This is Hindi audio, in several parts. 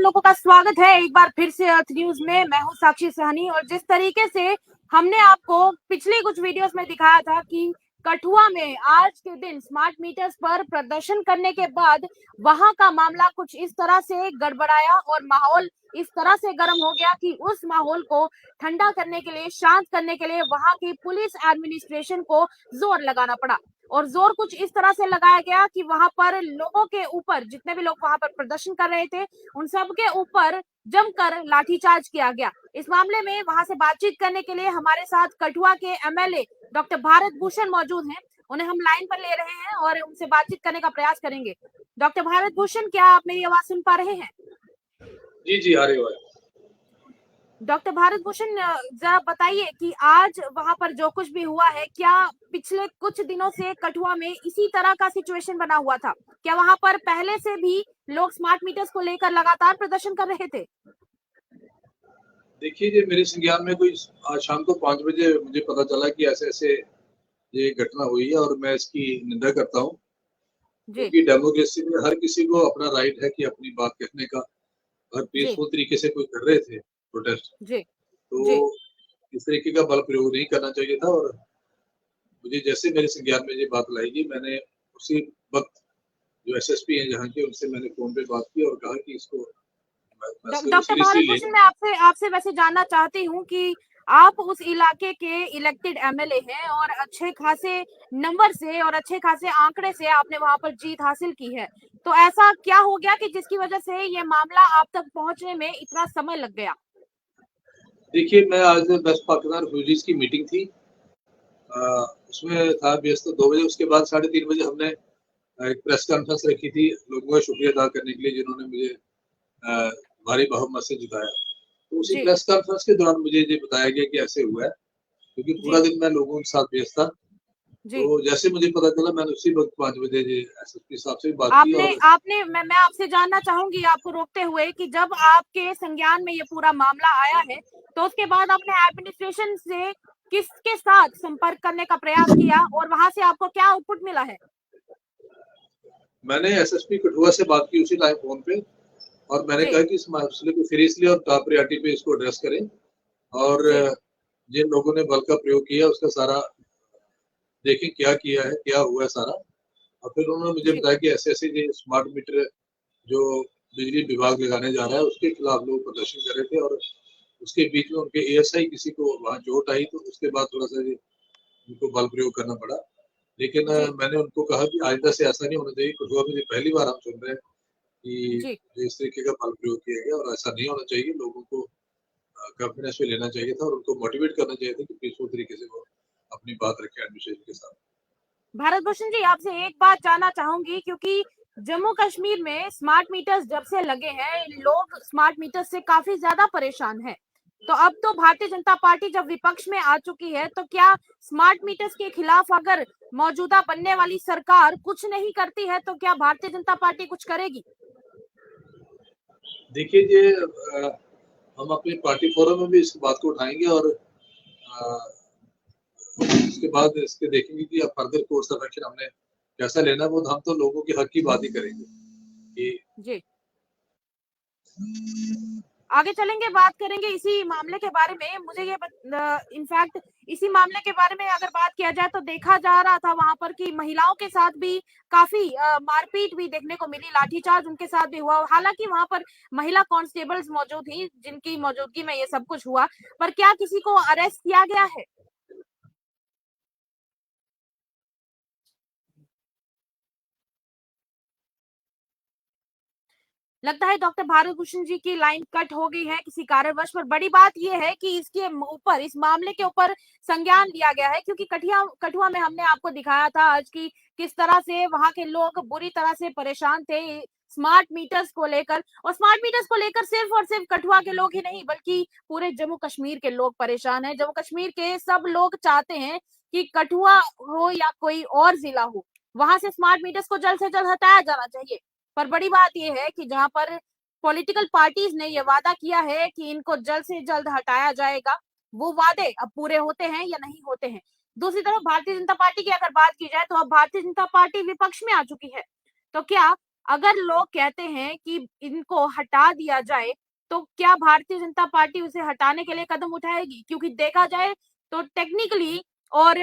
लोगों का स्वागत है एक बार फिर से अर्थ न्यूज में। मैं हूं साक्षी सहनी और जिस तरीके से हमने आपको पिछले कुछ वीडियोस में दिखाया था कि कठुआ में आज के दिन स्मार्ट मीटर्स पर प्रदर्शन करने के बाद वहां का मामला कुछ इस तरह से गड़बड़ाया और माहौल इस तरह से गर्म हो गया कि उस माहौल को ठंडा करने के लिए, शांत करने के लिए वहां की पुलिस एडमिनिस्ट्रेशन को जोर लगाना पड़ा। और जोर कुछ इस तरह से लगाया गया कि वहां पर लोगों के ऊपर, जितने भी लोग वहां पर प्रदर्शन कर रहे थे, उन सब के ऊपर जमकर लाठीचार्ज किया गया। इस मामले में वहां से बातचीत करने के लिए हमारे साथ कठुआ के एमएलए डॉक्टर भारत भूषण मौजूद हैं। उन्हें हम लाइन पर ले रहे हैं और उनसे बातचीत करने का प्रयास करेंगे। डॉक्टर भारत भूषण, क्या आप मेरी आवाज सुन पा रहे हैं? जी जी, आ रही है। डॉक्टर भारत भूषण, जरा बताइए कि आज वहां पर जो कुछ भी हुआ है, क्या पिछले कुछ दिनों से कठुआ में इसी तरह का सिचुएशन बना हुआ था? क्या वहां पर पहले से भी लोग स्मार्ट मीटर्स को लेकर लगातार प्रदर्शन कर रहे थे? देखिए, ये मेरे संज्ञान में कोई आज शाम को 5 बजे मुझे पता चला कि ऐसे ऐसे ये घटना हुई है और मैं इसकी निंदा करता हूँ, क्योंकि डेमोक्रेसी में हर किसी को अपना राइट है कि अपनी बात कहने का। और पीसफुल तरीके से कोई कर रहे थे प्रोटेस्ट, तो इस तरीके का बल प्रयोग नहीं करना चाहिए था। और मुझे जैसे मेरे संज्ञान में ये बात लाई गई, मैंने उसी वक्त जो एसएसपी हैं यहाँ के, उनसे मैंने फोन पे बात की और कहा कि इसको डॉक्टर भारत भूषण, मैं आपसे वैसे जानना चाहती हूँ कि आप उस इलाके के इलेक्टेड एमएलए हैं और अच्छे खासे नंबर से और अच्छे खासे आंकड़े से आपने वहां पर जीत हासिल की है, तो ऐसा क्या हो गया कि जिसकी वजह से ये मामला आप तक पहुंचने में इतना समय लग गया? देखिए, मैं आज बेस्ट पाकिस्तान रेफ्यूजीज की मीटिंग थी, उसमें था व्यस्त 2 बजे। उसके बाद 3:30 बजे हमने एक प्रेस कॉन्फ्रेंस रखी थी लोगों का शुक्रिया अदा करने के लिए जिन्होंने मुझे भारी बहुमत से जिताया। तो उसी प्रेस कॉन्फ्रेंस के दौरान मुझे ये बताया गया कि ऐसे हुआ है, क्योंकि पूरा दिन मैं लोगों के साथ व्यस्त था। तो जैसे मुझे पता चला, मैंने उसी वक्त 5 बजे एसएसपी साहब से बात की। आपने मैं आपसे जानना चाहूंगी, आपको रोकते हुए, कि जब आपके संज्ञान में ये पूरा मामला आया है तो उसके बाद आपने एडमिनिस्ट्रेशन से किसके साथ संपर्क करने का प्रयास किया और वहां से आपको क्या आउटपुट मिला है? मैंने एसएसपी कठुआ से बात की उसी टाइम फोन पे, और मैंने कहा कि इस मसले को सीरियसली और टॉप प्रायोरिटी पे इसको एड्रेस करें, और जिन लोगों ने बल का प्रयोग किया उसका सारा देखें क्या किया है, क्या हुआ है सारा। और फिर उन्होंने मुझे बताया कि ऐसे ऐसे ये स्मार्ट मीटर जो बिजली विभाग लगाने जा रहा है उसके खिलाफ लोग प्रदर्शन कर रहे थे, और उसके बीच में उनके एएसआई किसी को वहां चोट आई, तो उसके बाद थोड़ा सा उनको बल प्रयोग करना पड़ा। लेकिन मैंने उनको कहा कि आइंदा से ऐसा नहीं होना चाहिए। कठुआ में पहली बार हम सुन रहे हैं कि इस तरीके का बल प्रयोग किया गया, और ऐसा नहीं होना चाहिए। लोगों को कॉन्फिडेंस में लेना चाहिए था और उनको मोटिवेट करना चाहिए था कि पीसफुल तरीके से वो अपनी बात रखें एडमिनिस्ट्रेशन के साथ। भारत भूषण जी, आपसे एक बात जानना चाहूंगी, क्योंकि जम्मू कश्मीर में स्मार्ट मीटर्स जब से लगे हैं, लोग स्मार्ट मीटर्स से काफी ज्यादा परेशान हैं। तो अब तो भारतीय जनता पार्टी जब विपक्ष में आ चुकी है, तो क्या स्मार्ट मीटर्स के खिलाफ अगर मौजूदा बनने वाली सरकार कुछ नहीं करती है तो क्या भारतीय जनता पार्टी कुछ करेगी? देखिए, ये हम अपनी पार्टी फोरम में भी इस बात को उठाएंगे, और उसके बाद इसके देखेंगे कि अब फर्दर कोर्स ऑफ एक्शन हमने कैसा लेना है। वो हम तो लोगों के हक की बात ही करेंगे कि आगे चलेंगे, बात करेंगे इसी मामले के बारे में। मुझे ये इनफैक्ट इसी मामले के बारे में अगर बात किया जाए तो देखा जा रहा था वहां पर कि महिलाओं के साथ भी काफी मारपीट भी देखने को मिली, लाठीचार्ज उनके साथ भी हुआ। हालांकि वहां पर महिला कांस्टेबल्स मौजूद थी जिनकी मौजूदगी में ये सब कुछ हुआ, पर क्या किसी को अरेस्ट किया गया है? लगता है डॉक्टर भारत भूषण जी की लाइन कट हो गई है किसी कारणवश। पर बड़ी बात यह है कि इसके ऊपर, इस मामले के ऊपर संज्ञान लिया गया है, क्योंकि कठुआ में हमने आपको दिखाया था आज की किस तरह से वहां के लोग बुरी तरह से परेशान थे स्मार्ट मीटर्स को लेकर। और स्मार्ट मीटर्स को लेकर सिर्फ और सिर्फ कठुआ के लोग ही नहीं, बल्कि पूरे जम्मू कश्मीर के लोग परेशान हैं। जम्मू कश्मीर के सब लोग चाहते हैं कि कठुआ हो या कोई और जिला हो, वहां से स्मार्ट मीटर्स को जल्द से जल्द हटाया जाना चाहिए। पर बड़ी बात यह है कि जहां पर पॉलिटिकल पार्टीज ने यह वादा किया है कि इनको जल्द से जल्द हटाया जाएगा, वो वादे अब पूरे होते हैं या नहीं होते हैं। दूसरी तरफ भारतीय जनता पार्टी की अगर बात की जाए तो अब भारतीय जनता पार्टी विपक्ष में आ चुकी है। तो क्या अगर लोग कहते हैं कि इनको हटा दिया जाए, तो क्या भारतीय जनता पार्टी उसे हटाने के लिए कदम उठाएगी? क्योंकि देखा जाए तो टेक्निकली और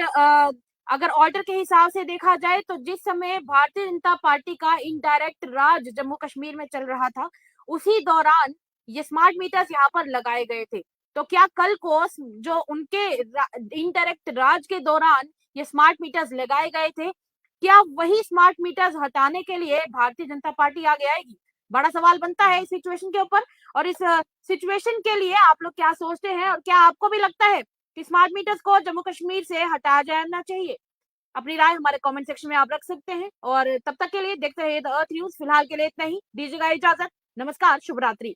अगर ऑर्डर के हिसाब से देखा जाए तो जिस समय भारतीय जनता पार्टी का इनडायरेक्ट राज जम्मू कश्मीर में चल रहा था, उसी दौरान ये स्मार्ट मीटर्स यहाँ पर लगाए गए थे। तो क्या कल को जो उनके इनडायरेक्ट राज के दौरान ये स्मार्ट मीटर्स लगाए गए थे, क्या वही स्मार्ट मीटर्स हटाने के लिए भारतीय जनता पार्टी आगे आएगी? बड़ा सवाल बनता है इस सिचुएशन के ऊपर। और इस सिचुएशन के लिए आप लोग क्या सोचते हैं और क्या आपको भी लगता है कि स्मार्ट मीटर्स को जम्मू कश्मीर से हटाया जाना चाहिए? अपनी राय हमारे कमेंट सेक्शन में आप रख सकते हैं और तब तक के लिए देखते रहिए द अर्थ न्यूज। फिलहाल के लिए इतना ही, दीजिएगा इजाजत। नमस्कार, शुभ रात्रि।